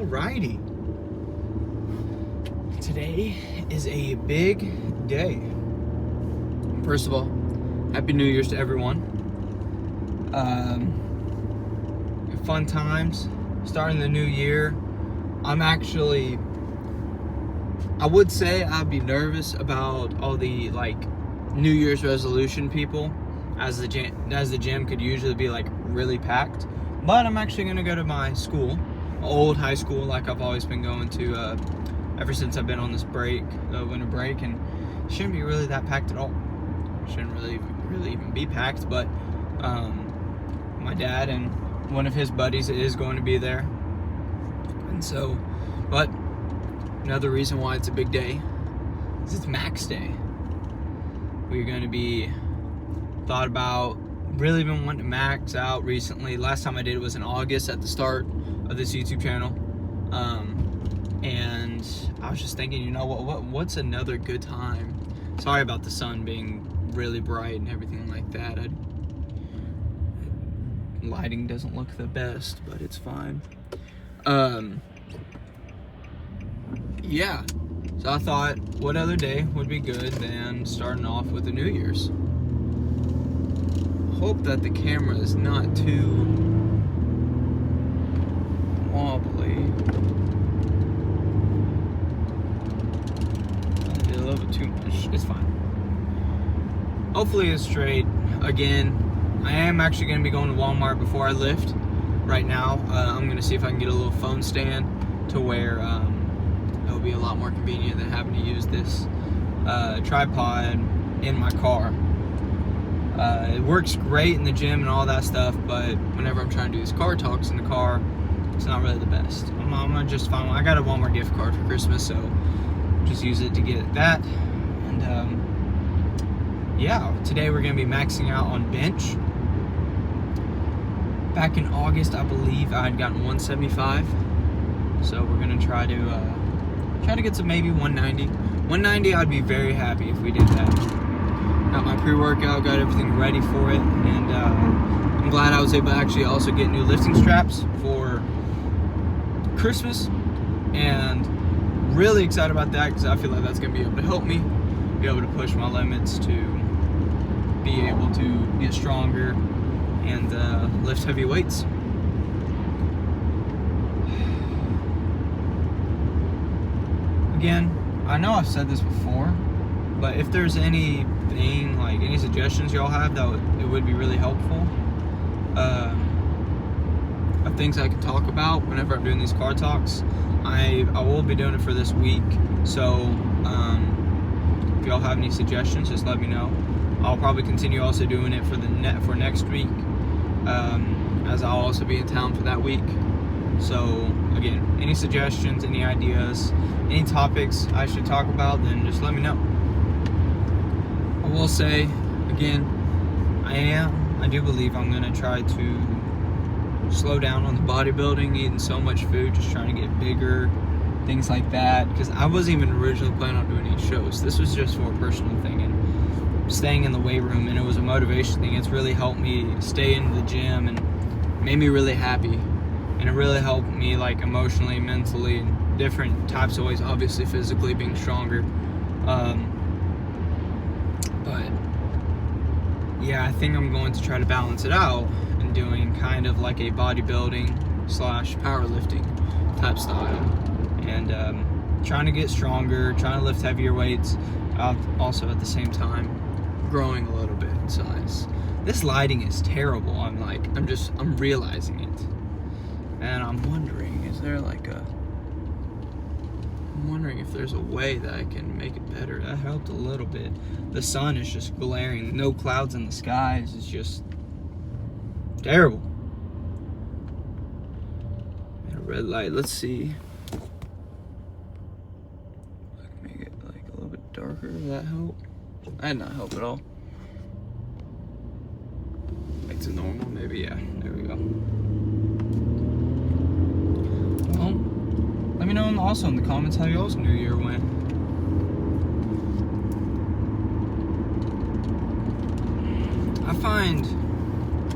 Alrighty. Today is a big day. First of all, Happy New Year's to everyone. Fun times, starting the new year. I would say I'd be nervous about all the New Year's resolution people, as the gym could usually be really packed. But I'm actually gonna go to my school, old high school, like I've always been going to ever since I've been on this break, the winter break, and it shouldn't be really that packed at all. It shouldn't really even be packed, but my dad and one of his buddies is going to be there, and so, but another reason why it's a big day is it's Max Day. We're going to be thought about, really been wanting to max out recently. Last time I did it was in August at the start of this YouTube channel, and I was just thinking, you know what's another good time? Sorry about the sun being really bright and everything like that. Lighting doesn't look the best, but it's fine. Yeah, so I thought, what other day would be good than starting off with the New Year's? Hope that the camera is not too wobbly. I did a little bit too much. It's fine. Hopefully it's straight. Again, I am actually going to be going to Walmart before I lift. Right now, I'm going to see if I can get a little phone stand to where it'll be a lot more convenient than having to use this tripod in my car. It works great in the gym and all that stuff, but whenever I'm trying to do these car talks in the car, it's not really the best. I'm gonna just find one. I got a Walmart gift card for Christmas, so just use it to get that. And yeah, today we're gonna be maxing out on bench. Back in August, I believe I had gotten 175, so we're gonna try to get to maybe 190. 190, I'd be very happy if we did that. Got my pre-workout, got everything ready for it, and I'm glad I was able to actually also get new lifting straps for Christmas, and really excited about that because I feel like that's going to be able to help me be able to push my limits to be able to get stronger and lift heavy weights. Again, I know I've said this before, but if there's anything, any suggestions y'all have, it would be really helpful. Of things I can talk about whenever I'm doing these car talks. I will be doing it for this week, so if y'all have any suggestions, just let me know. I'll probably continue also doing it for next week, as I'll also be in town for that week. So again, any suggestions, any ideas, any topics I should talk about, then just let me know. I will say, again, I do believe I'm going to try to slow down on the bodybuilding, eating so much food, just trying to get bigger, things like that, because I wasn't even originally planning on doing any shows. This was just for a personal thing, and staying in the weight room, and it was a motivation thing. It's really helped me stay in the gym and made me really happy, and it really helped me emotionally, mentally, in different types of ways, obviously physically being stronger. But yeah, I think I'm going to try to balance it out and doing kind of like a bodybuilding / powerlifting type style, and trying to get stronger, trying to lift heavier weights, also at the same time growing a little bit in size. This lighting is terrible. I'm realizing it, and I'm wondering, I'm wondering if there's a way that I can make it better. That helped a little bit. The sun is just glaring. No clouds in the skies. It's just terrible. And a red light. Let's see. I can make it a little bit darker. Does that help? That did not help at all. Back to normal, maybe. Yeah. There we go. Well, let me know also in the comments how y'all's New Year went.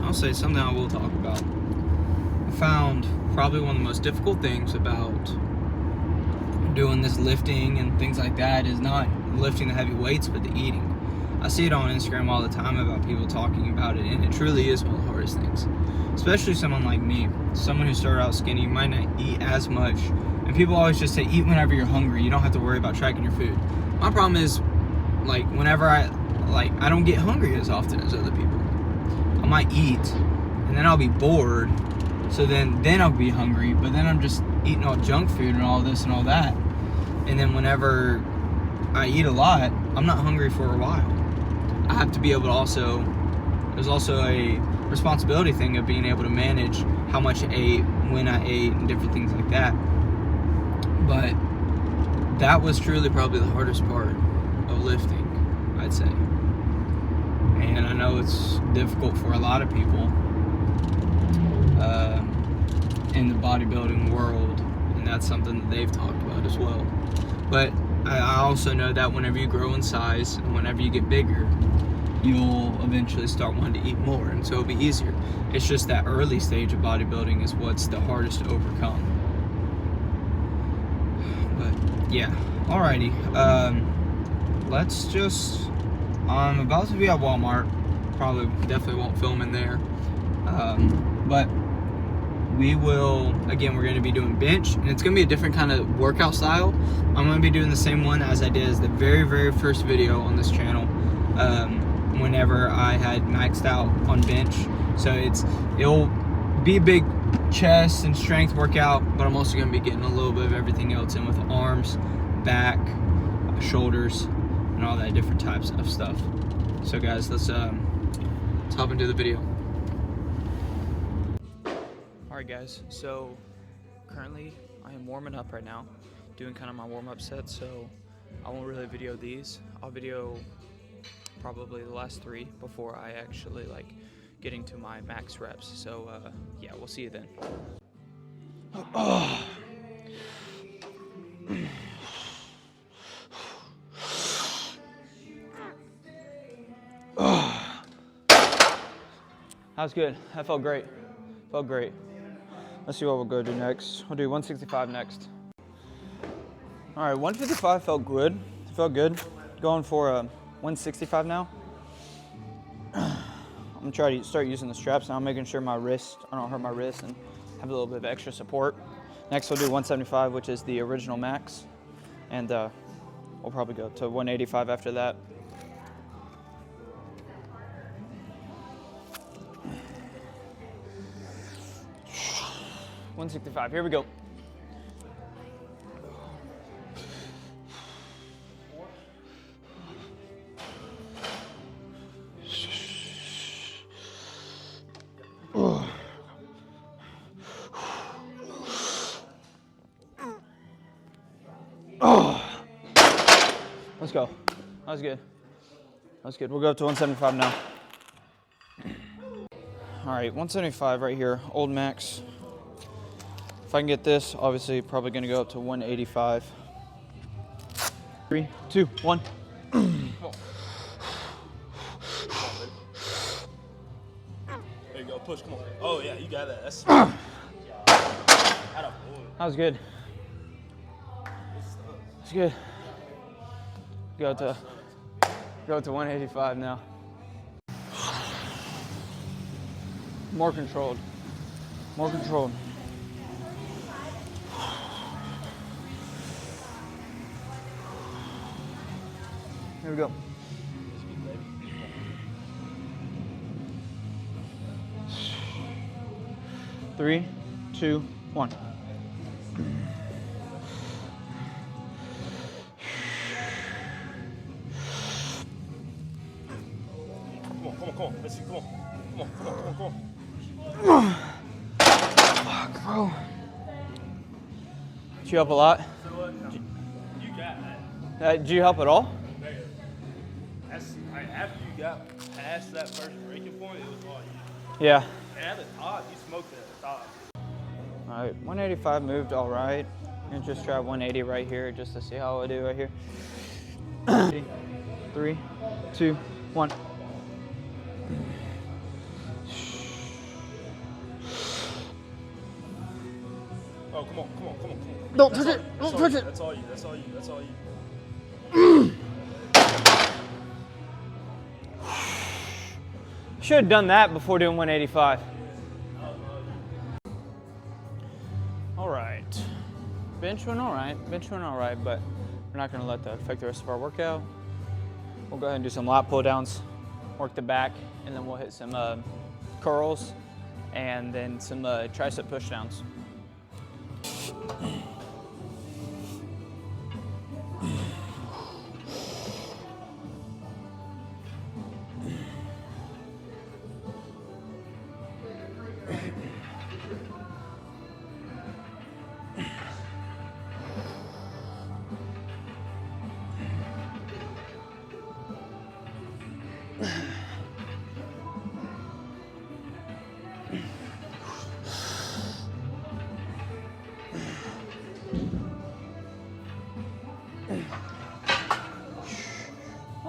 I'll say something I will talk about. I found probably one of the most difficult things about doing this lifting and things like that is not lifting the heavy weights, but the eating. I see it on Instagram all the time about people talking about it, and it truly is one of the hardest things. Especially someone like me, someone who started out skinny, you might not eat as much. And people always just say, eat whenever you're hungry. You don't have to worry about tracking your food. My problem is, like, whenever I don't get hungry as often as other people. I might eat, and then I'll be bored. So then I'll be hungry, but then I'm just eating all junk food and all this and all that. And then whenever I eat a lot, I'm not hungry for a while. I have to be able to there's also a responsibility thing of being able to manage how much I ate, when I ate, and different things like that. But that was truly probably the hardest part of lifting, I'd say. And I know it's difficult for a lot of people in the bodybuilding world, and that's something that they've talked about as well. But I also know that whenever you grow in size and whenever you get bigger, you'll eventually start wanting to eat more, and so it'll be easier. It's just that early stage of bodybuilding is what's the hardest to overcome. But yeah, alrighty. I'm about to be at Walmart. Probably definitely won't film in there. But we will, again, we're going to be doing bench, and it's going to be a different kind of workout style. I'm going to be doing the same one as I did as the very, very first video on this channel, whenever I had maxed out on bench. So it'll be a big chest and strength workout, but I'm also going to be getting a little bit of everything else in with arms, back, shoulders, and all that different types of stuff. So guys, let's hop into the video. Alright guys, so currently I am warming up right now, doing kind of my warm-up set, so I won't really video these. I'll video probably the last 3 before I actually get into my max reps. So yeah, we'll see you then. Oh. Oh. That was good. That felt great. Felt great. Let's see what we'll go do next. We'll do 165 next. All right, 155 felt good. Felt good. Going for 165 now. I'm gonna try to start using the straps now, making sure I don't hurt my wrist and have a little bit of extra support. Next we'll do 175, which is the original max. And we'll probably go to 185 after that. $165, here we go. Oh, let's go. That was good. That was good. We'll go up to 175 now. All right, 175 right here, old max. If I can get this, obviously probably gonna go up to 185. 3, 2, 1. There you go, push, come on. Oh yeah, you got that. That's That was good. That's good. Go to 185 now. More controlled. More controlled. Here we go. 3, 2, 1. Come on. Let's see, come on. Fuck, bro. Did you help a lot? You got Did you help at all? That's after you got past that first breaking point, it was all you. Yeah. And at the top, you smoked it at the top. All right, 185 moved all right. And just try 180 right here just to see how I do right here. 3, 2, 1. Oh, come on, come on, come on, come on. Don't touch it. Don't touch it. That's all you. That's all you. That's all you. Should have done that before doing 185. All right. Bench went all right. Bench went all right, but we're not going to let that affect the rest of our workout. We'll go ahead and do some lat pull downs, work the back, and then we'll hit some curls and then some tricep push downs.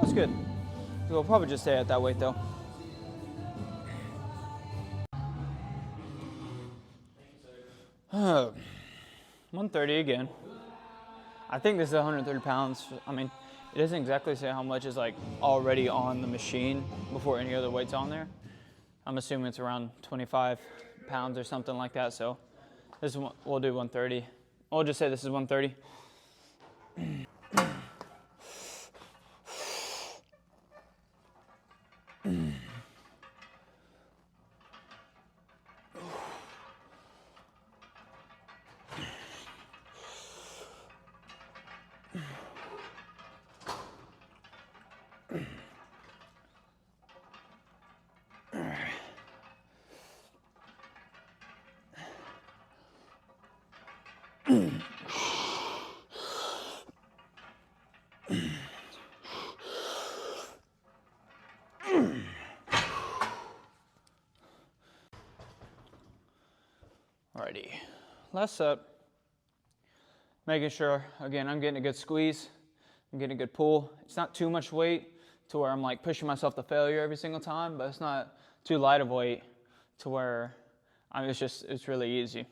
That's good. We'll probably just stay at that weight though. Oh, 130 again. I think this is 130 pounds. I mean, it doesn't exactly say how much is like already on the machine before any other weight's on there. I'm assuming it's around 25 pounds or something like that. So this is, we'll do 130. We'll just say this is 130. Alrighty, last up, making sure, again, I'm getting a good squeeze, I'm getting a good pull. It's not too much weight to where I'm like pushing myself to failure every single time, but it's not too light of weight to where it's really easy.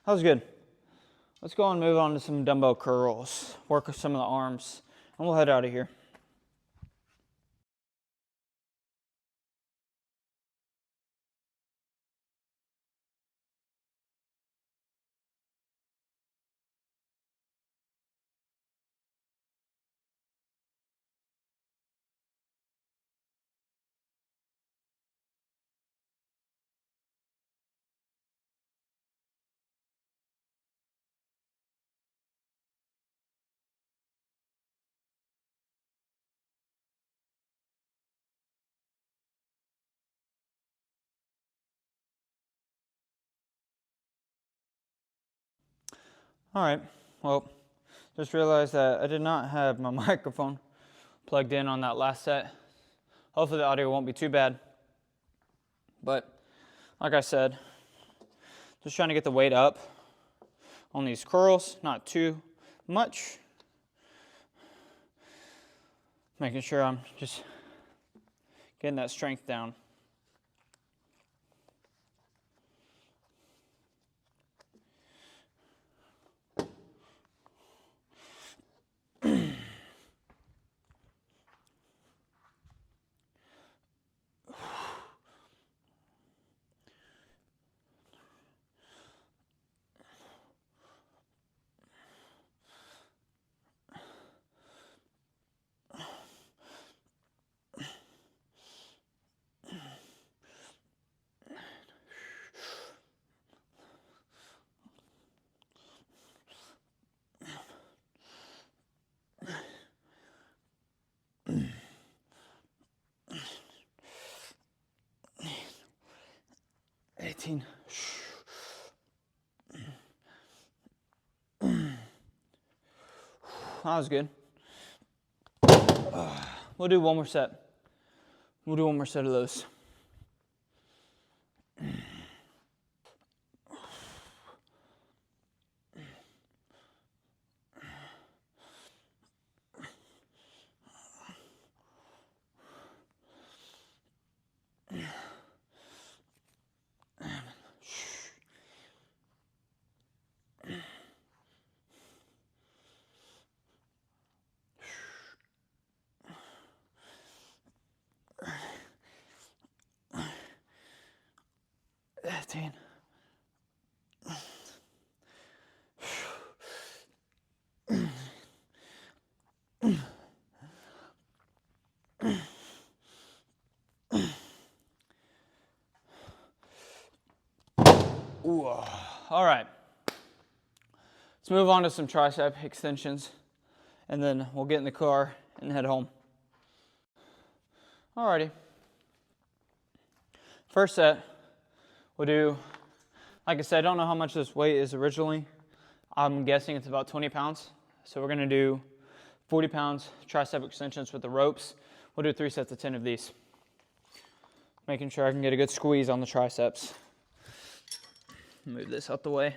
That was good. Let's go and move on to some dumbbell curls, work with some of the arms, and we'll head out of here. All right, well, just realized that I did not have my microphone plugged in on that last set. Hopefully the audio won't be too bad. But like I said, just trying to get the weight up on these curls, not too much. Making sure I'm just getting that strength down. 18. That was good. We'll do one more set. We'll do one more set of those. Ooh, all right. Let's move on to some tricep extensions, and then we'll get in the car and head home. Alrighty. First set, we'll do, like I said, I don't know how much this weight is originally. I'm guessing it's about 20 pounds. So we're gonna do 40 pounds tricep extensions with the ropes. We'll do 3 sets of 10 of these. Making sure I can get a good squeeze on the triceps. Move this out the way.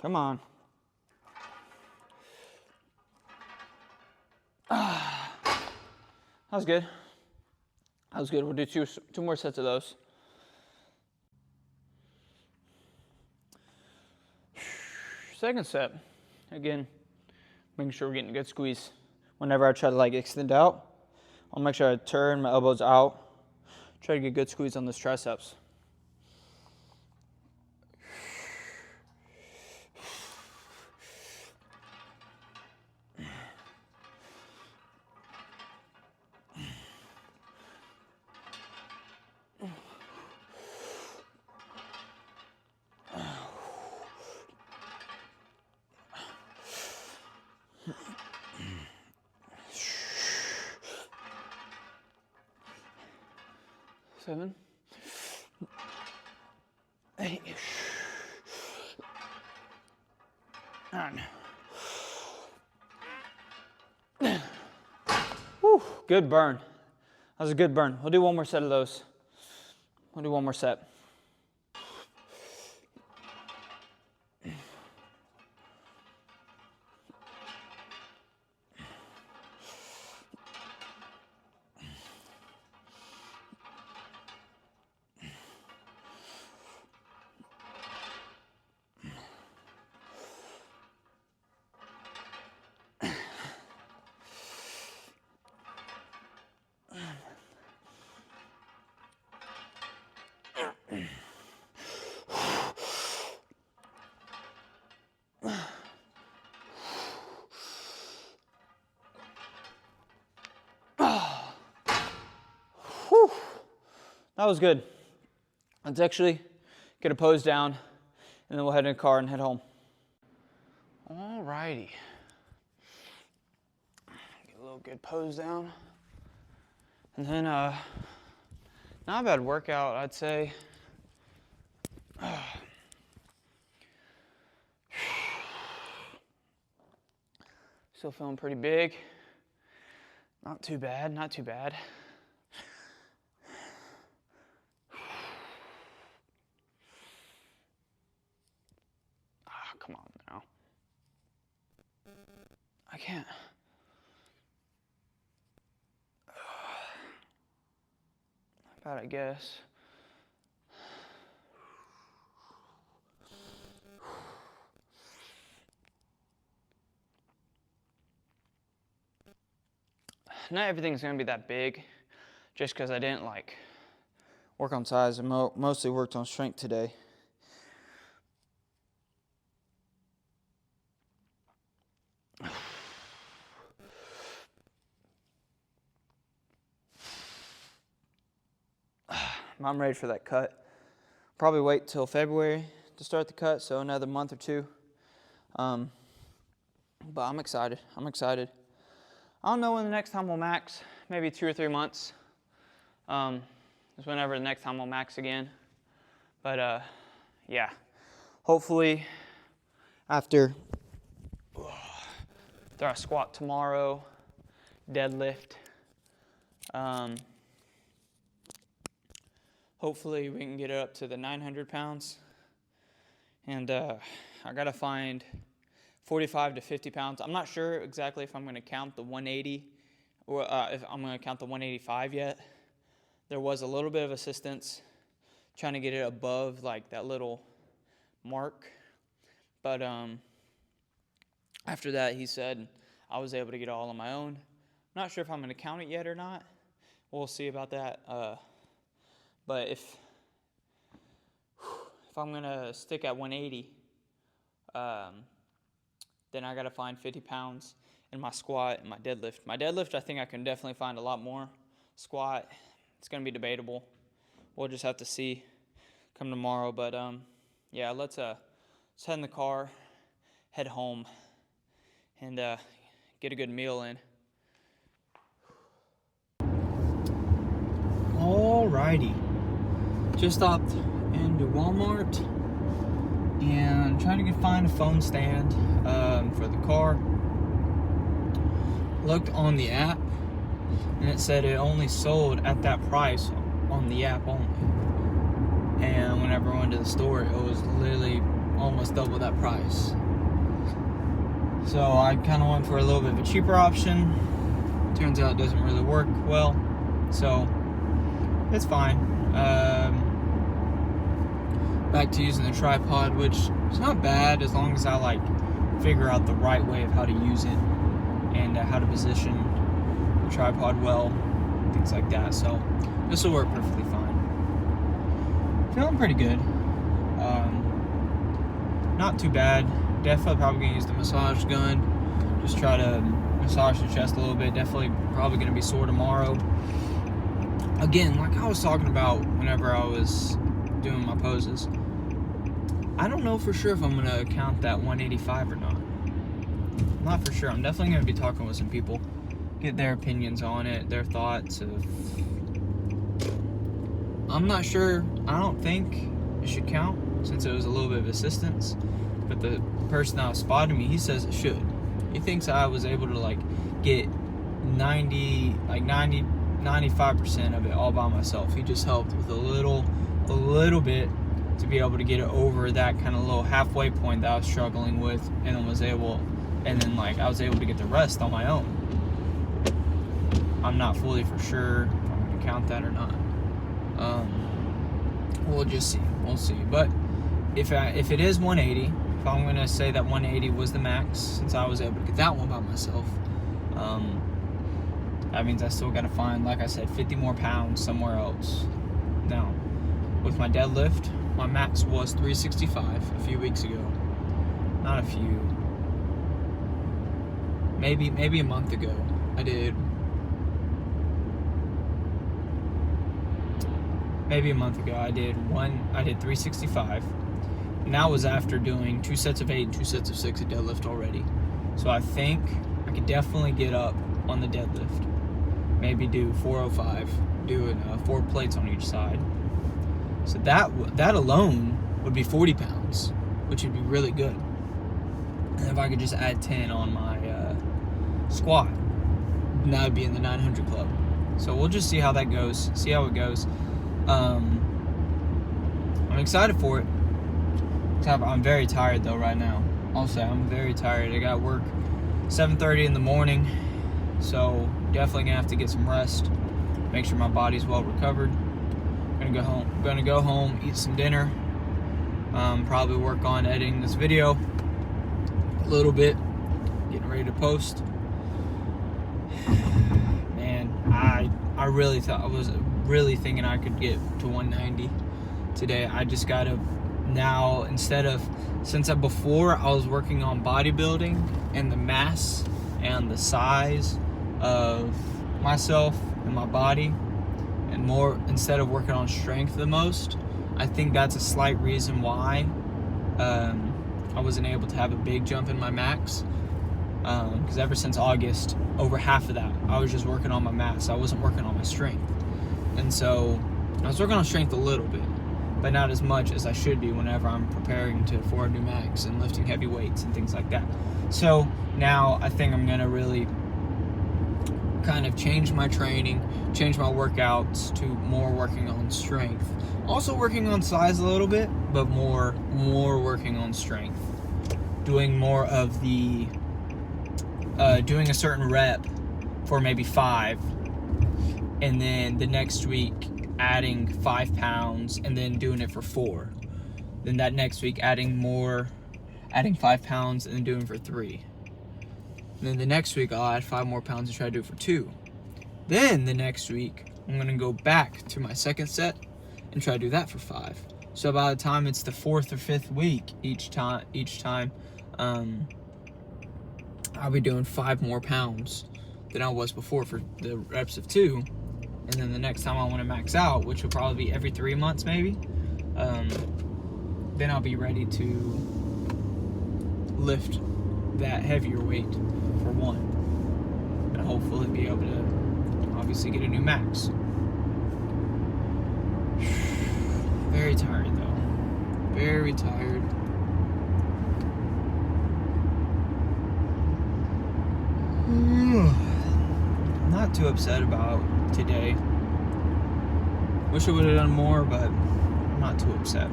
Come on. That was good. That was good. We'll do two more sets of those. Second set. Again, making sure we're getting a good squeeze. Whenever I try to like extend out, I'll make sure I turn my elbows out. Try to get a good squeeze on those triceps. Seven, 8, 9. Whew, good burn. That was a good burn. We'll do one more set of those. We'll do one more set. Whew. That was good. Let's actually get a pose down, and then we'll head in the car and head home. All righty. Get a little good pose down. And then, not a bad workout, I'd say. Still feeling pretty big. Not too bad, not too bad. Come on now. I can't. Not bad, I guess. not everything's gonna be that big, just because I didn't like work on size. I mostly worked on strength today. I'm ready for that cut. Probably wait till February to start the cut, so another month or two. But I'm excited. I don't know when the next time we'll max. Maybe 2 or 3 months. Is whenever the next time we'll max again. But yeah. Hopefully after I squat tomorrow, deadlift. Hopefully we can get it up to the 900 pounds. And I gotta find 45 to 50 pounds. I'm not sure exactly if I'm gonna count the 180 or if I'm gonna count the 185 yet. There was a little bit of assistance trying to get it above like that little mark. But after that, he said I was able to get it all on my own. Not sure if I'm gonna count it yet or not. We'll see about that. But if I'm gonna stick at 180, then I gotta find 50 pounds in my squat and my deadlift. My deadlift, I think I can definitely find a lot more. Squat, it's gonna be debatable. We'll just have to see come tomorrow. But yeah, let's head in the car, head home, and get a good meal in. Alrighty. Just stopped into Walmart and trying to find a phone stand for the car. Looked on the app and it said it only sold at that price on the app only. And whenever I went to the store, it was literally almost double that price. So I kind of went for a little bit of a cheaper option. Turns out it doesn't really work well. So it's fine. Back to using the tripod, which is not bad as long as I like figure out the right way of how to use it and how to position the tripod well, things like that. So this will work perfectly fine. Feeling pretty good. Not too bad. Definitely probably gonna use the massage gun. Just try to massage the chest a little bit. Definitely probably gonna be sore tomorrow. Again, like I was talking about whenever I was doing my poses, I don't know for sure if I'm gonna count that 185 or not. I'm not for sure. I'm definitely gonna be talking with some people, get their opinions on it, their thoughts of. I'm not sure. I don't think it should count since it was a little bit of assistance. But the person that was spotting me, he says it should. He thinks I was able to like get 95% of it all by myself. He just helped with a little bit to be able to get it over that kind of little halfway point that I was struggling with, and then I was able to get the rest on my own. I'm not fully for sure if I'm going to count that or not. We'll just see. We'll see. But if it is 180, if I'm going to say that 180 was the max, since I was able to get that one by myself, that means I still got to find, like I said, 50 more pounds somewhere else. Now, with my deadlift, my max was 365 a few weeks ago. Not a few. Maybe a month ago. I did 365. And that was after doing 2 sets of 8 and 2 sets of 6 of deadlift already. So I think I could definitely get up on the deadlift. Maybe do 405, doing 4 plates on each side. So that alone would be 40 pounds, which would be really good. And if I could just add 10 on my squat, then that would be in the 900 club. So we'll just see how that goes, see how it goes. I'm excited for it. I'm very tired though right now. I'll say I'm very tired. I got work 7:30 in the morning, so definitely gonna have to get some rest, make sure my body's well recovered. Gonna go home, eat some dinner, probably work on editing this video a little bit, getting ready to post. Man, I was really thinking I could get to 190 today. I just gotta now, before I was working on bodybuilding and the mass and the size of myself and my body, and more instead of working on strength the most. I think that's a slight reason why I wasn't able to have a big jump in my max, because ever since August, over half of that, I was just working on my mass. I wasn't working on my strength. And so I was working on strength a little bit, but not as much as I should be whenever I'm preparing for a new max and lifting heavy weights and things like that. So now I think I'm gonna really kind of change my training, change my workouts to more working on strength. Also working on size a little bit, but more working on strength. Doing more of the, doing a certain rep for maybe 5, and then the next week adding 5 pounds and then doing it for 4. Then that next week adding 5 pounds and then doing it for 3. And then the next week I'll add 5 more pounds and try to do it for 2. Then the next week I'm gonna go back to my second set and try to do that for 5. So by the time it's the 4th or 5th week, each time I'll be doing 5 more pounds than I was before for the reps of 2. And then the next time I want to max out, which will probably be every 3 months maybe, then I'll be ready to lift that heavier weight for 1. And hopefully be able to obviously get a new max. Very tired though. Very tired. Not too upset about today. Wish I would have done more, but I'm not too upset.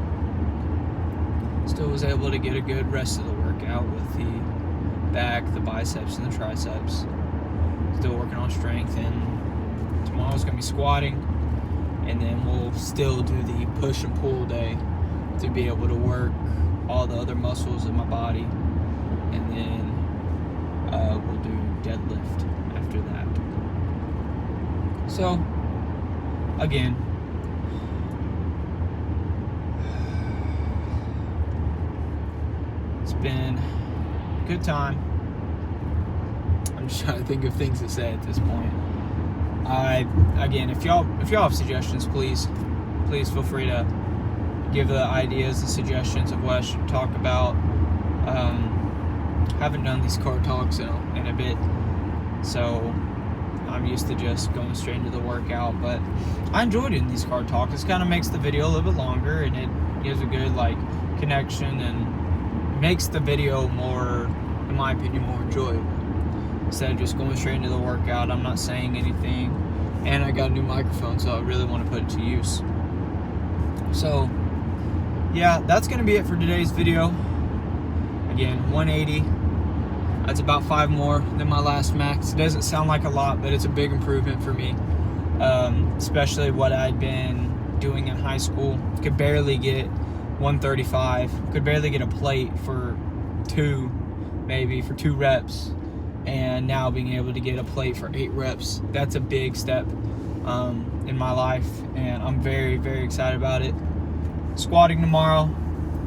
Still was able to get a good rest of the workout with the back, the biceps, and the triceps. Still working on strength, and tomorrow's gonna be squatting, and then we'll still do the push and pull day to be able to work all the other muscles of my body, and then we'll do deadlift after that. So again, it's been a good time. I'm just trying to think of things to say at this point. Again, if y'all have suggestions, please feel free to give the ideas and suggestions of what I should talk about. Haven't done these car talks in a bit, so I'm used to just going straight into the workout, but I enjoy doing these car talks. It kind of makes the video a little bit longer, and it gives a good connection and makes the video more, in my opinion, more enjoyable. Instead of just going straight into the workout, I'm not saying anything, and I got a new microphone, so I really want to put it to use. So yeah, that's going to be it for today's video. Again, 180. That's about 5 more than my last max. It doesn't sound like a lot, but it's a big improvement for me. Especially what I'd been doing in high school. Could barely get 135. Could barely get a plate for 2 reps. And now being able to get a plate for 8 reps. That's a big step in my life. And I'm very, very excited about it. Squatting tomorrow.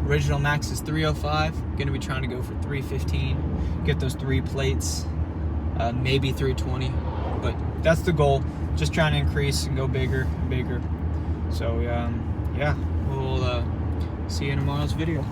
Original max is 305. Gonna be trying to go for 315. Get those 3 plates, maybe 320, but that's the goal. Just trying to increase and go bigger and bigger. So yeah, we'll see you in tomorrow's video.